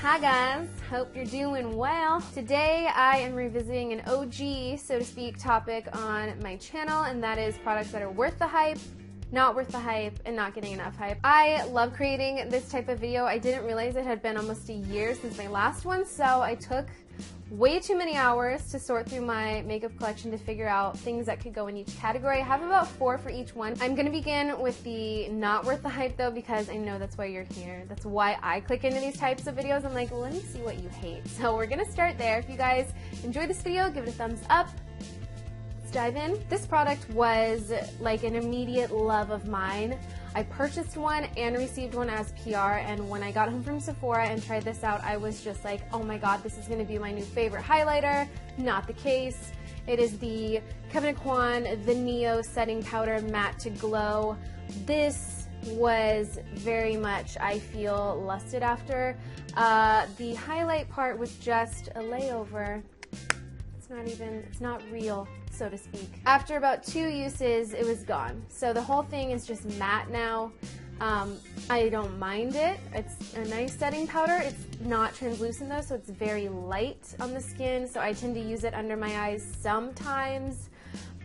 Hi guys, hope you're doing well. Today I am revisiting an OG, so to speak, topic on my channel, and that is products that are worth the hype, not worth the hype, and not getting enough hype. I love creating this type of video. I didn't realize it had been almost a year since my last one, so I took way too many hours to sort through my makeup collection to figure out things that could go in each category. I have about 4 for each one. I'm gonna begin with the not worth the hype though, because I know that's why you're here. That's why I click into these types of videos. I'm like, well, let me see what you hate. So we're gonna start there. If you guys enjoyed this video, give it a thumbs up. Let's dive in. This product was like an immediate love of mine. I purchased one and received one as PR, and when I got home from Sephora and tried this out, I was just like, oh my god, this is going to be my new favorite highlighter. Not the case. It is the Kevyn Aucoin The Neo Setting Powder Matte to Glow. This was very much, I feel, lusted after. The highlight part was just a layover. It's not real, so to speak. After about 2 uses, it was gone. So the whole thing is just matte now. I don't mind it. It's a nice setting powder. It's not translucent though, so it's very light on the skin, so I tend to use it under my eyes sometimes.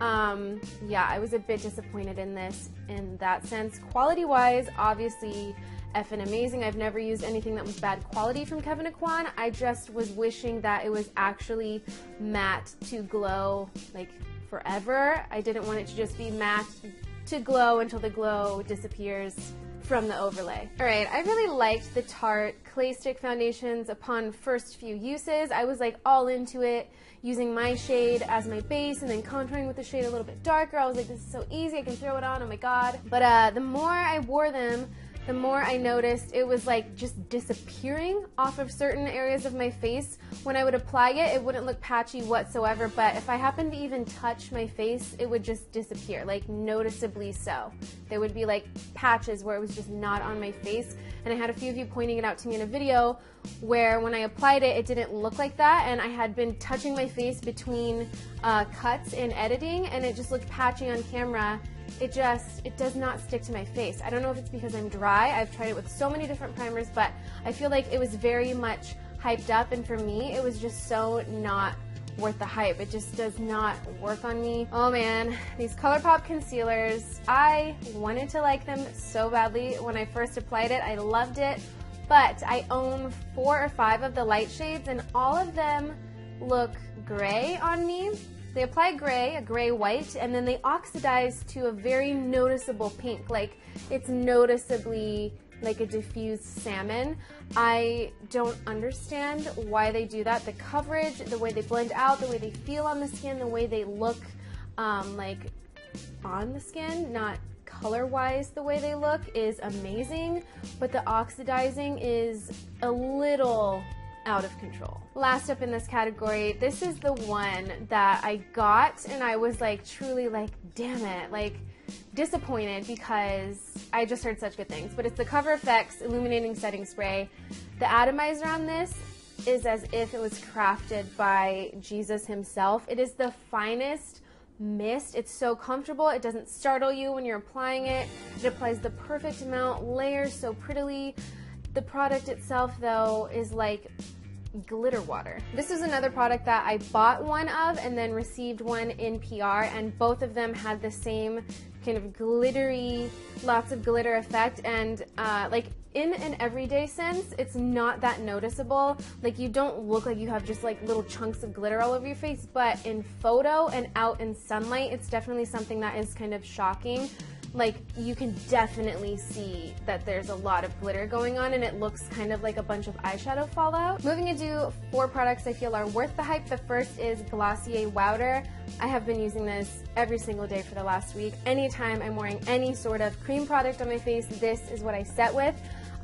Yeah, I was a bit disappointed in this in that sense. Quality-wise, obviously, effing amazing. I've never used anything that was bad quality from Kevyn Aucoin. I just was wishing that it was actually matte to glow like forever. I didn't want it to just be matte to glow until the glow disappears from the overlay. Alright, I really liked the Tarte Clay Stick foundations upon first few uses. I was like all into it, using my shade as my base and then contouring with the shade a little bit darker. I was like, this is so easy, I can throw it on, oh my god. But the more I wore them, the more I noticed it was like just disappearing off of certain areas of my face. When I would apply it, it wouldn't look patchy whatsoever, but if I happened to even touch my face, it would just disappear, like noticeably so. There would be like patches where it was just not on my face, and I had a few of you pointing it out to me in a video where when I applied it, it didn't look like that, and I had been touching my face between cuts in editing, and it just looked patchy on camera. It does not stick to my face. I don't know if it's because I'm dry. I've tried it with so many different primers, but I feel like it was very much hyped up, and for me, it was just so not worth the hype. It just does not work on me. Oh man, these ColourPop concealers, I wanted to like them so badly. When I first applied it, I loved it, but I own 4 or 5 of the light shades, and all of them look gray on me. They apply gray, a gray white, and then they oxidize to a very noticeable pink. Like, it's noticeably like a diffused salmon. I don't understand why they do that. The coverage, the way they blend out, the way they feel on the skin, the way they look like on the skin, not color-wise the way they look, is amazing, but the oxidizing is a little out of control. Last up in this category, this is the one that I got and I was like truly like, damn it, like disappointed because I just heard such good things. But it's the Cover FX Illuminating Setting Spray. The atomizer on this is as if it was crafted by Jesus himself. It is the finest mist. It's so comfortable. It doesn't startle you when you're applying it. It applies the perfect amount, layers so prettily. The product itself, though, is like glitter water. This is another product that I bought one of and then received one in PR, and both of them had the same kind of glittery, lots of glitter effect, and like in an everyday sense, it's not that noticeable. Like, you don't look like you have just like little chunks of glitter all over your face, but in photo and out in sunlight, it's definitely something that is kind of shocking. Like, you can definitely see that there's a lot of glitter going on, and it looks kind of like a bunch of eyeshadow fallout. Moving into 4 products I feel are worth the hype. The first is Glossier Wowder. I have been using this every single day for the last week. Anytime I'm wearing any sort of cream product on my face, this is what I set with.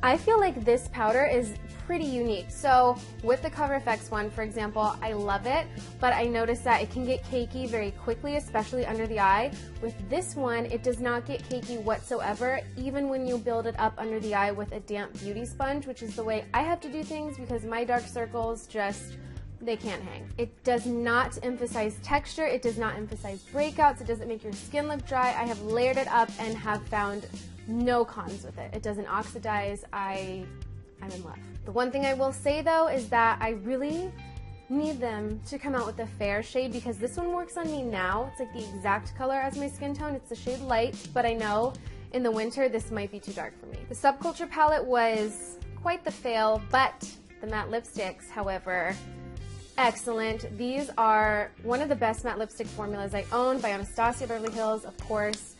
I feel like this powder is pretty unique. So with the Cover FX one, for example, I love it, but I noticed that it can get cakey very quickly, especially under the eye. With this one, it does not get cakey whatsoever, even when you build it up under the eye with a damp beauty sponge, which is the way I have to do things because my dark circles just, they can't hang. It does not emphasize texture, it does not emphasize breakouts, it doesn't make your skin look dry. I have layered it up and have found no cons with it. It doesn't oxidize. I I'm in love. The one thing I will say though is that I really need them to come out with a fair shade, because this one works on me now. It's like the exact color as my skin tone. It's the shade Light, but I know in the winter this might be too dark for me. The Subculture palette was quite the fail, but the matte lipsticks, however, excellent. These are one of the best matte lipstick formulas I own, by Anastasia Beverly Hills, of course.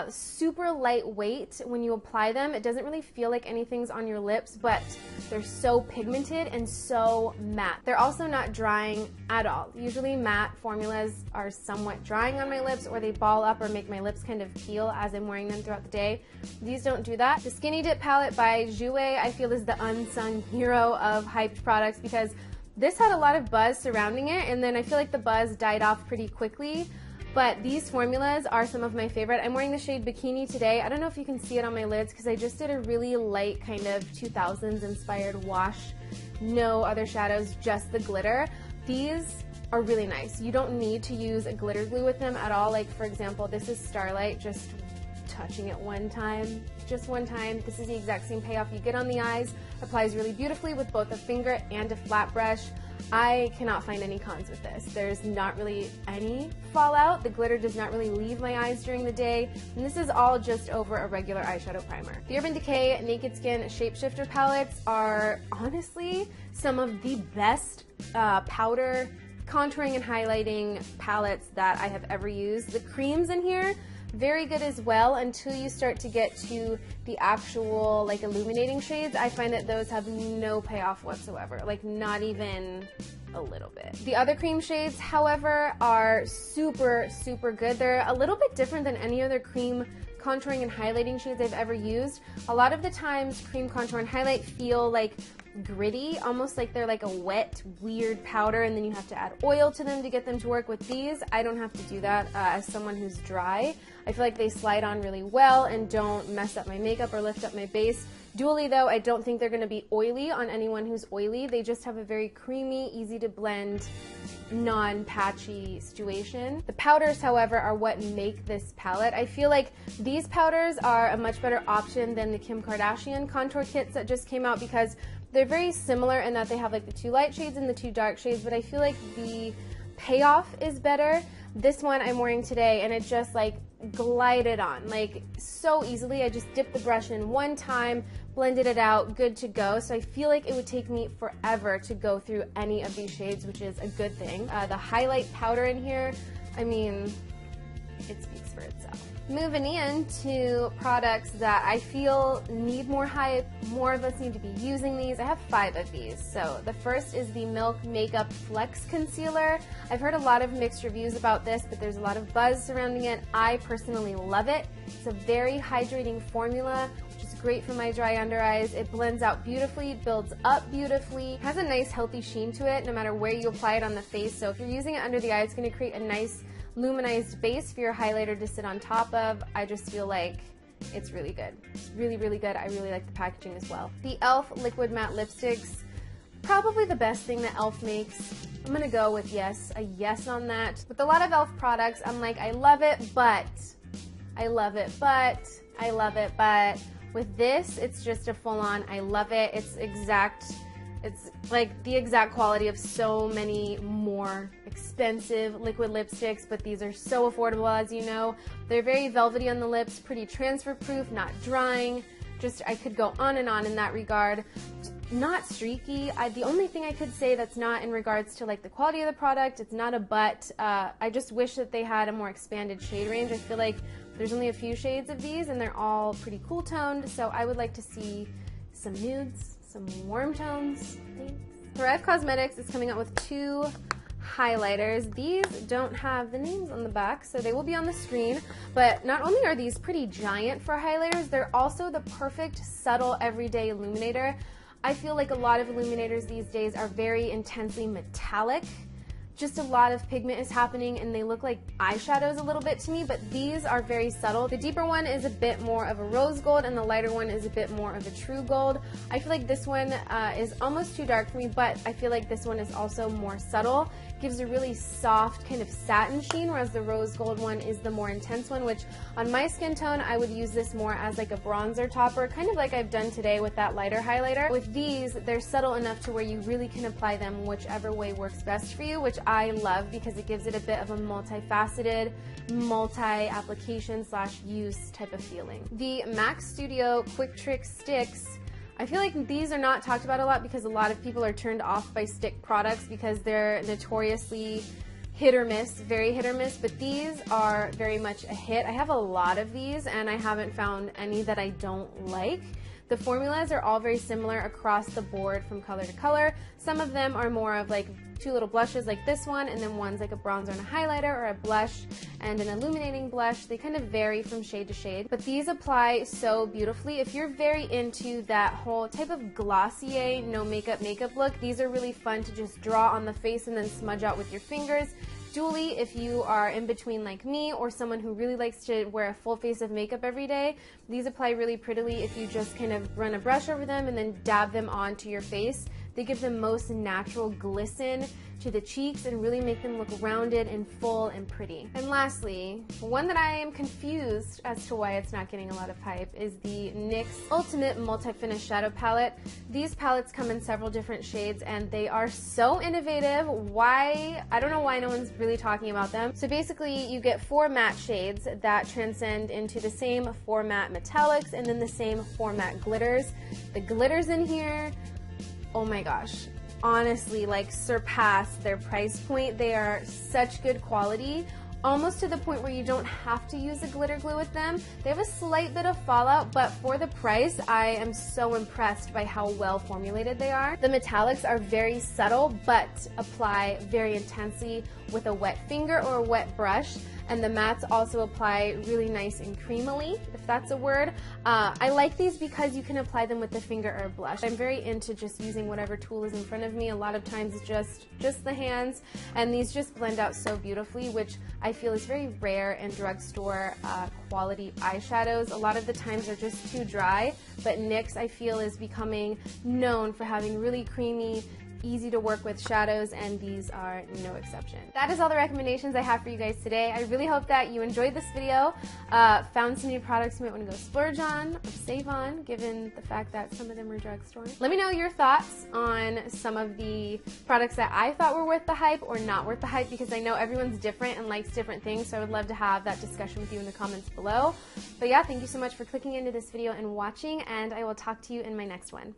Super lightweight when you apply them. It doesn't really feel like anything's on your lips, but they're so pigmented and so matte. They're also not drying at all. Usually matte formulas are somewhat drying on my lips, or they ball up or make my lips kind of peel as I'm wearing them throughout the day. These don't do that. The Skinny Dip palette by Jouer, I feel, is the unsung hero of hyped products, because this had a lot of buzz surrounding it, and then I feel like the buzz died off pretty quickly. But these formulas are some of my favorite. I'm wearing the shade Bikini today. I don't know if you can see it on my lids, because I just did a really light kind of 2000s inspired wash. No other shadows, just the glitter. These are really nice. You don't need to use a glitter glue with them at all. Like, for example, this is Starlight, just touching it one time, just one time. This is the exact same payoff you get on the eyes. Applies really beautifully with both a finger and a flat brush. I cannot find any cons with this. There's not really any fallout. The glitter does not really leave my eyes during the day. And this is all just over a regular eyeshadow primer. The Urban Decay Naked Skin Shapeshifter palettes are honestly some of the best powder contouring and highlighting palettes that I have ever used. The creams in here, very good as well, until you start to get to the actual like illuminating shades. I find that those have no payoff whatsoever, like not even a little bit. The other cream shades, however, are super, super good. They're a little bit different than any other cream contouring and highlighting shades I've ever used. A lot of the times cream contour and highlight feel like gritty, almost like they're like a wet, weird powder, and then you have to add oil to them to get them to work. With these, I don't have to do that as someone who's dry. I feel like they slide on really well and don't mess up my makeup or lift up my base. Dually though, I don't think they're going to be oily on anyone who's oily. They just have a very creamy, easy to blend, non-patchy situation. The powders, however, are what make this palette. I feel like these powders are a much better option than the Kim Kardashian contour kits that just came out, because they're very similar in that they have like the 2 light shades and the 2 dark shades, but I feel like the payoff is better. This one I'm wearing today, and it just like glided on like so easily. I just dipped the brush in one time, blended it out, good to go. So I feel like it would take me forever to go through any of these shades, which is a good thing. The highlight powder in here, I mean, it speaks for itself. Moving into products that I feel need more hype, more of us need to be using these. I have 5 of these. So the first is the Milk Makeup Flex Concealer. I've heard a lot of mixed reviews about this, but there's a lot of buzz surrounding it. I personally love it. It's a very hydrating formula, which is great for my dry under eyes. It blends out beautifully, builds up beautifully, has a nice healthy sheen to it no matter where you apply it on the face. So if you're using it under the eye, it's going to create a nice luminized base for your highlighter to sit on top of. I just feel like it's really good. It's really, really good. I really like the packaging as well. The e.l.f. Liquid Matte Lipsticks, probably the best thing that e.l.f. makes. I'm gonna go with a yes on that. With a lot of e.l.f. products, I'm like, I love it, but I love it, but I love it, but with this, it's just a full-on, I love it. It's like the exact quality of so many more expensive liquid lipsticks, but these are so affordable, as you know. They're very velvety on the lips, pretty transfer proof, not drying. Just, I could go on and on in that regard. Not streaky. The only thing I could say that's not in regards to like the quality of the product, it's not a but. I just wish that they had a more expanded shade range. I feel like there's only a few shades of these and they're all pretty cool toned, so I would like to see some nudes, some warm tones. Thanks. Thrive Cosmetics is coming out with 2 highlighters. These don't have the names on the back, so they will be on the screen, but not only are these pretty giant for highlighters, they're also the perfect subtle everyday illuminator. I feel like a lot of illuminators these days are very intensely metallic, just a lot of pigment is happening and they look like eyeshadows a little bit to me, but these are very subtle. The deeper one is a bit more of a rose gold and the lighter one is a bit more of a true gold. I feel like this one is almost too dark for me, but I feel like this one is also more subtle. Gives a really soft kind of satin sheen, whereas the rose gold one is the more intense one, which on my skin tone, I would use this more as like a bronzer topper, kind of like I've done today with that lighter highlighter. With these, they're subtle enough to where you really can apply them whichever way works best for you, which I love because it gives it a bit of a multifaceted, multi-application / use type of feeling. The MAC Studio Quick Trick Sticks, I feel like these are not talked about a lot because a lot of people are turned off by stick products because they're notoriously hit or miss, very hit or miss, but these are very much a hit. I have a lot of these and I haven't found any that I don't like. The formulas are all very similar across the board from color to color. Some of them are more of like 2 little blushes like this one, and then one's like a bronzer and a highlighter, or a blush and an illuminating blush. They kind of vary from shade to shade, but these apply so beautifully. If you're very into that whole type of glossier, no makeup look, these are really fun to just draw on the face and then smudge out with your fingers. Dually, if you are in between like me or someone who really likes to wear a full face of makeup every day, these apply really prettily if you just kind of run a brush over them and then dab them onto your face. They give the most natural glisten to the cheeks and really make them look rounded and full and pretty. And lastly, one that I am confused as to why it's not getting a lot of hype is the NYX Ultimate Multi-Finish Shadow Palette. These palettes come in several different shades and they are so innovative. Why? I don't know why no one's really talking about them. So basically you get 4 matte shades that transcend into the same 4 matte metallics and then the same 4 matte glitters. The glitters in here, oh my gosh, honestly, like surpass their price point. They are such good quality, almost to the point where you don't have to use a glitter glue with them. They have a slight bit of fallout, but for the price, I am so impressed by how well formulated they are. The metallics are very subtle, but apply very intensely with a wet finger or a wet brush. And the mattes also apply really nice and creamily, if that's a word. I like these because you can apply them with the finger or a blush. I'm very into just using whatever tool is in front of me. A lot of times it's just the hands, and these just blend out so beautifully, which I feel is very rare in drugstore quality eyeshadows. A lot of the times they're just too dry, but NYX I feel is becoming known for having really creamy, easy to work with shadows, and these are no exception. That is all the recommendations I have for you guys today. I really hope that you enjoyed this video, found some new products you might want to go splurge on or save on, given the fact that some of them are drugstore. Let me know your thoughts on some of the products that I thought were worth the hype or not worth the hype, because I know everyone's different and likes different things, so I would love to have that discussion with you in the comments below. But yeah, thank you so much for clicking into this video and watching, and I will talk to you in my next one.